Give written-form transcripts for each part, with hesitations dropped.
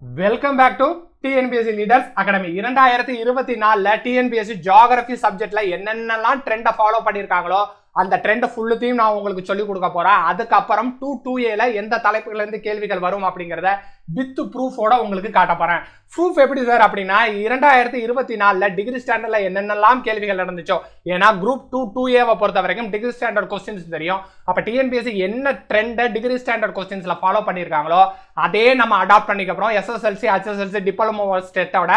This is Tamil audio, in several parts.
Welcome back to TNPSC Leaders Academy. 2024 TNPSC Geography சப்ஜெக்ட்ல என்னென்னலாம் ட்ரெண்டை ஃபாலோ பண்ணியிருக்காங்களோ அந்த ட்ரெண்ட் ஃபுல்லுத்தையும் நான் உங்களுக்கு சொல்லிக் கொடுக்க போறேன். அதுக்கப்புறம் 2A எந்த தலைப்புகள்ல இருந்து கேள்விகள் வரும் அப்படிங்கிறத வித் ப்ரூஃபோட உங்களுக்கு காட்ட போறேன். ப்ரூஃப் எப்படி சார் அப்படின்னா 2024 டிகிரி ஸ்டாண்டர்ட்ல என்னென்னலாம் கேள்விகள் நடந்துச்சோ, ஏன்னா குரூப் 2A பொறுத்த வரைக்கும் டிகிரி ஸ்டாண்டர்ட் கொஸ்டின்ஸ் தெரியும். அப்ப டிஎன்பிஎஸ்சி என்ன ட்ரெண்டை டிகிரி ஸ்டாண்டர்ட் கொஸ்டின்ஸ்ல ஃபாலோ பண்ணியிருக்காங்களோ அதே நம்ம அடாப்ட் பண்ணிக்க போறோம். SSLC HSLC டிப்ளமோ ஸ்டேட்டோட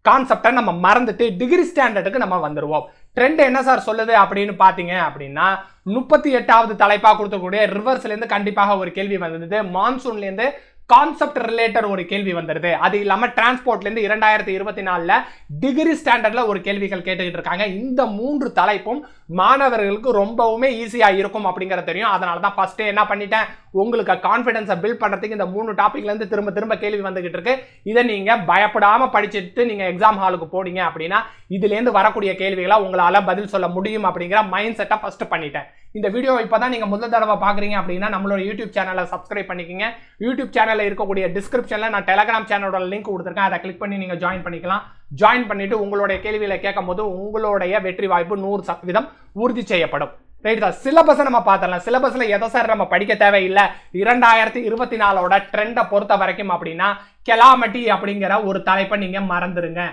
கான்செப்டை நம்ம மறந்துட்டு டிகிரி ஸ்டாண்டர்டுக்கு நம்ம வந்துருவோம். ட்ரெண்ட் என்ன சார் சொல்லுது அப்படின்னு பாத்தீங்க அப்படின்னா 38வது தலைப்பா கொடுத்தக்கூடிய ரிவர்ஸ்ல இருந்து கண்டிப்பாக ஒரு கேள்வி வந்தது. மான்சூன்ல இருந்து கான்செப்ட் ரிலேட்டட் ஒரு கேள்வி வந்துருது. அது இல்லாம டிரான்ஸ்போர்ட்ல இருந்து 2024 டிகிரி ஸ்டாண்டர்ட்ல ஒரு கேள்விகள் கேட்டுக்கிட்டு இருக்காங்க. இந்த 3 தலைப்பும் மாணவர்களுக்கு ரொம்பவுமே ஈஸியா இருக்கும் அப்படிங்கறது தெரியும். அதனாலதான் ஃபர்ஸ்ட் என்ன பண்ணிட்டேன், உங்களுக்கு கான்ஃபிடன்ஸை பில்ட் பண்றதுக்கு இந்த 3 டாபிக்ல இருந்து திரும்ப கேள்வி வந்துகிட்டு இருக்கு. இதை நீங்க பயப்படாம படிச்சுட்டு நீங்க எக்ஸாம் ஹாலுக்கு போனீங்க அப்படின்னா இதுல இருந்து வரக்கூடிய கேள்விகளை உங்களால பதில் சொல்ல முடியும் அப்படிங்கிற மைண்ட் செட்டை ஃபர்ஸ்ட் பண்ணிட்டேன். இந்த வீடியோ இப்பதான் நீங்க முதல் தடவை பாக்குறீங்க அப்படின்னா நம்மளோட யூடியூப் சேனலை சப்ஸ்கிரைப் பண்ணிக்கங்க. யூடியூப் சேனல்ல இருக்கக்கூடிய டிஸ்கிரிப்ஷன்ல நான் டெலிகிராம் சேனலோட லிங்க் கொடுத்துருக்கேன். அதை கிளிக் பண்ணி நீங்க ஜாயின் பண்ணிக்கலாம். ஜாயின் பண்ணிட்டு உங்களுடைய கேள்விகளை கேட்கும் போது உங்களுடைய வெற்றி வாய்ப்பு 100% உறுதி செய்யப்படும். ரைட் சார், சிலபஸ் நம்ம பார்த்தலாம். சிலபஸ்ல எதை சார் நம்ம படிக்க தேவையில்லை. 2024 ட்ரெண்டை பொறுத்த வரைக்கும் அப்படின்னா கெலாமிட்டி அப்படிங்கிற ஒரு தலைப்பை நீங்க மறந்துருங்க.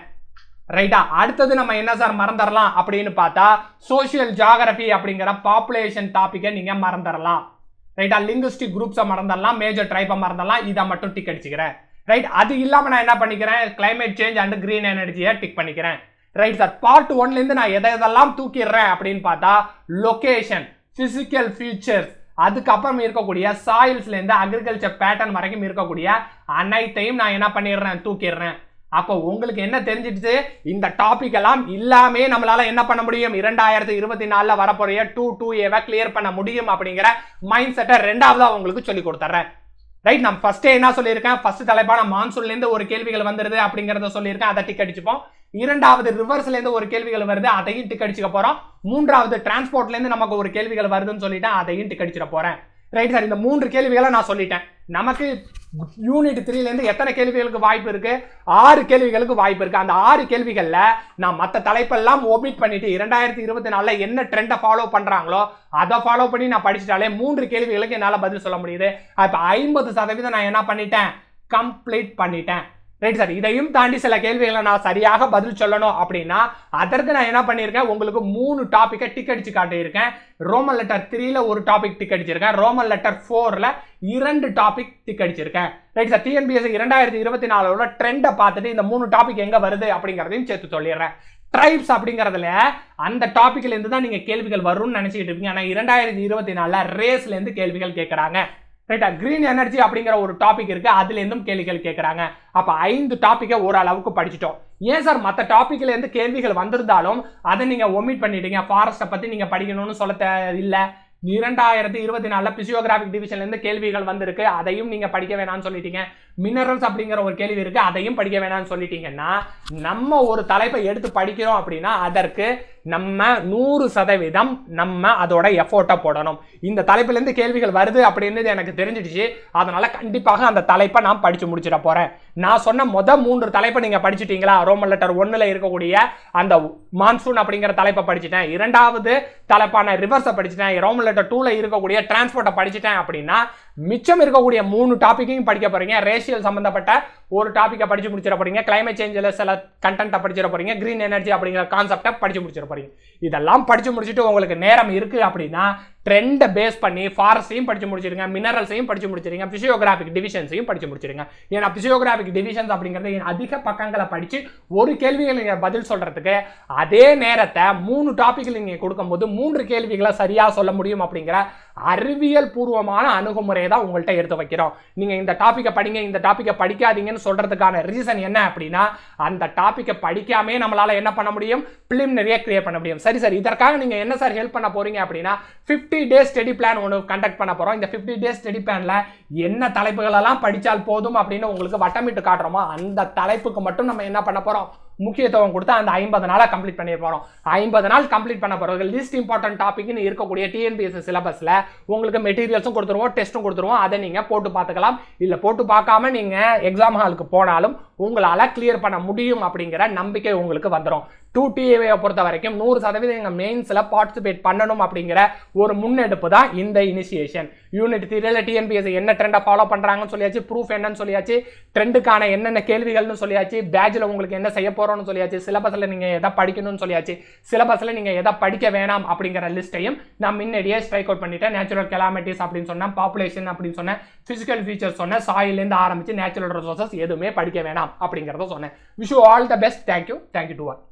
ரைட்டா, அடுத்தது நம்ம என்ன சார் மறந்துடலாம் அப்படின்னு பார்த்தா சோசியல் ஜியோகிராஃபி அப்படிங்கிற பாப்புலேஷன் டாபிக்கை நீங்க மறந்துடலாம். ரைட்டா, லிங்குஸ்டிக் குரூப்ஸை மறந்துடலாம், மேஜர் ட்ரைப்பை மறந்துடலாம். இதை மட்டும் டிக் அடிச்சுக்கிறேன். ரைட், அது இல்லாம நான் என்ன பண்ணிக்கிறேன், கிளைமேட் சேஞ்ச் அண்ட் கிரீன் எனர்ஜியை டிக் பண்ணிக்கிறேன். ரைட் சார், பார்ட் 1ல இருந்து நான் எதெல்லாம் தூக்கிடுறேன் அப்படின்னு பார்த்தா லொகேஷன், பிசிக்கல் ஃபீச்சர்ஸ், அதுக்கப்புறம் இருக்கக்கூடிய சாயில்ஸ்ல இருந்து அக்ரிகல்ச்சர் பேட்டர்ன் வரைக்கும் இருக்கக்கூடிய அனைத்தையும் நான் என்ன பண்ணிடுறேன், தூக்கிடுறேன். அப்போ உங்களுக்கு என்ன தெரிஞ்சிடுச்சு, இந்த டாபிக் எல்லாம் இல்லாமே நம்மளால என்ன பண்ண முடியும், 2024 வரப்போறிய 2A கிளியர் பண்ண முடியும் அப்படிங்கிற மைண்ட் செட்டை ரெண்டாவதா உங்களுக்கு சொல்லி கொடுத்துறேன். ரைட், நான் ஃபர்ஸ்ட் என்ன சொல்லியிருக்கேன், ஃபர்ஸ்ட் தலைப்பான மான்சூன்ல இருந்து ஒரு கேள்விகள் வந்துருது அப்படிங்கறத சொல்லியிருக்கேன். அதை டிக் அடிச்சுப்போம். இரண்டாவது ரிவர்ஸ்ல இருந்து ஒரு கேள்விகள் வருது, அதையும் டிக் அடிச்சுக்க போறோம். மூன்றாவது டிரான்ஸ்போர்ட்ல இருந்து நமக்கு ஒரு கேள்விகள் வருதுன்னு சொல்லிட்டேன், அதையும் டிக் அடிச்சிட போறேன். ரைட் சார், இந்த 3 கேள்விகளை நான் சொல்லிட்டேன். நமக்கு யூனிட் 3ல இருந்து எத்தனை கேள்விகளுக்கு வாய்ப்பு இருக்கு, 6 கேள்விகளுக்கு வாய்ப்பு இருக்கு. அந்த 6 கேள்விகள்ல நான் மற்ற தலைப்பெல்லாம் ஒமிட் பண்ணிட்டு 2024 என்ன ட்ரெண்டை ஃபாலோ பண்றாங்களோ அதை ஃபாலோ பண்ணி நான் படிச்சுட்டாலே 3 கேள்விகளுக்கு என்னால பதில் சொல்ல முடியுது. அப்ப 50% நான் என்ன பண்ணிட்டேன், கம்ப்ளீட் பண்ணிட்டேன். ரைட் சார், இதையும் தாண்டி சில கேள்விகளை நான் சரியாக பதில் சொல்லணும் அப்படின்னா அதற்கு நான் என்ன பண்ணியிருக்கேன், உங்களுக்கு 3 டாபிக்கை டிக் அடிச்சு காட்டியிருக்கேன். ரோமன் லெட்டர் 3ல ஒரு டாபிக் டிக் அடிச்சிருக்கேன், ரோமன் லெட்டர் 4ல 2 டாபிக் டிக் அடிச்சிருக்கேன். ரைட் சார், டிஎன்பிஎஸ்சி 2024 ட்ரெண்டை பார்த்துட்டு இந்த 3 டாபிக் எங்க வருது அப்படிங்கிறதையும் சேர்த்து சொல்லிடுறேன். ட்ரைப்ஸ் அப்படிங்கிறதுல அந்த டாபிக்ல இருந்து தான் நீங்க கேள்விகள் வரும்னு நினைச்சிட்டு இருப்பீங்க. ஆனா 2024 ரேஸ்ல இருந்து கேள்விகள் கேட்கறாங்க. ரைட்டா, கிரீன் எனர்ஜி அப்படிங்கிற ஒரு டாபிக் இருக்கு, அதுல இருந்தும் கேள்விகள் கேட்கறாங்க. அப்ப 5 டாபிக்கை ஓரளவுக்கு படிச்சுட்டோம். ஏன் சார் மற்ற டாபிக்ல இருந்து கேள்விகள் வந்திருந்தாலும் அதை நீங்க ஒமிட் பண்ணிட்டீங்க, ஃபாரஸ்ட்டை பத்தி நீங்க படிக்கணும்னு சொல்ல இல்ல. 2024 பிசியோகிராபிக் டிவிஷன்ல இருந்து கேள்விகள் வந்திருக்கு, அதையும் நீங்க படிக்க வேணாம்னு சொல்லிட்டீங்க. மினரல்ஸ் அப்படிங்கிற ஒரு கேள்வி இருக்கு, அதையும் படிக்க வேணாம்னு சொல்லிட்டீங்கன்னா நம்ம ஒரு தலைப்பை எடுத்து படிக்கிறோம் அப்படின்னா அதற்கு நம்ம 100% நம்ம அதோட எஃபோர்ட்டை போடணும். இந்த தலைப்புல இருந்து கேள்விகள் வருது அப்படின்னு எனக்கு தெரிஞ்சிடுச்சு, அதனால கண்டிப்பாக அந்த தலைப்பை நான் படிச்சு முடிச்சிட போறேன். நான் சொன்ன 3 தலைப்பை நீங்க படிச்சுட்டீங்களா, ரோமன் லெட்டர் 1ல இருக்கக்கூடிய அந்த மான்சூன் அப்படிங்கிற தலைப்பை படிச்சுட்டேன், 2வது தலைப்பான ரிவர்ஸை படிச்சுட்டேன், ரோமன் லெட்டர் 2ல இருக்கக்கூடிய டிரான்ஸ்போர்ட்டை படிச்சுட்டேன் அப்படின்னா மிச்சம் இருக்கக்கூடிய 3 டாபிக்கையும் படிக்க போறீங்க. ரேஷியல் சம்பந்தப்பட்ட ஒரு டாபிக்கை படிச்சு முடிச்சிட போறீங்க, கிளைமேட் சேஞ்சில் சில கண்டென்ட்டை படிச்சிட போறீங்க, கிரீன் எனர்ஜி அப்படிங்கிற கான்செப்டை படிச்சு முடிச்சிட போறீங்க. இதெல்லாம் படிச்சு முடிச்சுட்டு உங்களுக்கு நேரம் இருக்கு அப்படின்னா ட்ரெண்டை பேஸ் பண்ணி ஃபாரஸ்டையும் படிச்சு முடிச்சிருங்க, மினரல்ஸையும் படிச்சு முடிச்சிருங்க, பிசியோகிராபிக் டிவிஷன்ஸையும் படிச்சு முடிச்சிருங்க. ஏன்னா பிசியோகிராபிக் டிவிஷன்ஸ் அப்படிங்கிறது அதிக பக்கங்களை படிச்சு ஒரு கேள்விகள் நீங்க பதில் சொல்றதுக்கு அதே நேரத்தை 3 டாபிக்கள் நீங்க கொடுக்கும்போது 3 கேள்விகளை சரியா சொல்ல முடியும் அப்படிங்கிற அறிவியல் பூர்வமான அணுகுமுறையை தான் உங்கள்கிட்ட எடுத்து வைக்கிறோம். நீங்க இந்த டாபிக்கை படிங்க, இந்த டாபிக்கை படிக்காதீங்கன்னு சொல்றதுக்கான ரீசன் என்ன அப்படின்னா அந்த டாபிக்கை படிக்காமே நம்மளால என்ன பண்ண முடியும், பிலிமினரியா கிரியேட் பண்ண முடியும். சரி சார், இதற்காக நீங்க என்ன சார் ஹெல்ப் பண்ண போறீங்க அப்படின்னா 50 days ஸ்டடி பிளான் ஒன்று கண்டக்ட் பண்ண போறோம். இந்த 50 days ஸ்டடி பிளான்ல என்ன தலைப்புகள் எல்லாம் படிச்சால் போதும் அப்படின்னு உங்களுக்கு வட்டமிட்டு காட்டுறோமோ அந்த தலைப்புக்கு மட்டும் நம்ம என்ன பண்ண போறோம், முக்கியத்துவம் கொடுத்து அந்த 50 நாளை கம்ப்ளீட் பண்ணி போறோம். 50 நாள் கம்ப்ளீட் பண்ண போறவங்க லீஸ்ட் இம்பார்ட்டன்ட் டாபிக்னு இருக்கக்கூடிய டிஎன்பிஎஸ்சி சிலபஸ்ல உங்களுக்கு மெட்டீரியல்ஸும் கொடுத்துருவோம், டெஸ்ட்டும் கொடுத்துருவோம். அதை நீங்க போட்டு பார்த்துக்கலாம். இல்ல போட்டு பார்க்காம நீங்க எக்ஸாம் ஹாலுக்கு போனாலும் உங்களால கிளியர் பண்ண முடியும் அப்படிங்கிற நம்பிக்கை உங்களுக்கு வந்துடும். 2TA பொறுத்த வரைக்கும் 100% மெயின்ஸ்ல பார்ட்டிசிபேட் பண்ணணும் அப்படிங்கிற ஒரு முன்னெடுப்பு தான் இந்த இனிஷியேஷன். யூனிட் 3ல டிஎன்பிஎஸ்சி என்ன ட்ரெண்டை ஃபாலோ பண்றாங்கன்னு சொல்லியாச்சு, ப்ரூஃப் என்னன்னு சொல்லியாச்சு, ட்ரெண்டுக்கான என்னென்ன கேள்விகள்னு சொல்லியாச்சு, பேட்ச்ல உங்களுக்கு என்ன செய்ய போறோம்னு சொல்லியாச்சு, சிலபஸ்ல நீங்க எதை படிக்கணும்னு சொல்லியாச்சு, சிலபஸ்ல நீங்க எதை படிக்க வேணாம் அப்படிங்கிற லிஸ்ட்டையும் நான் முன்னாடியே ஸ்ட்ரைக் அவுட் பண்ணிட்டேன். நேச்சுரல் கெலாமிட்டிஸ் அப்படின்னு சொன்னேன், பாப்புலேஷன் அப்படின்னு சொன்னேன், பிசிக்கல் ஃபீச்சர்ஸ் சொன்னேன், சாயிலேருந்து ஆரம்பிச்சு நேச்சுரல் ரிசோர்சஸ் எதுவுமே படிக்க வேணாம் அப்படிங்கிறத சொன்னேன். Wish you all the best. Thank you to all.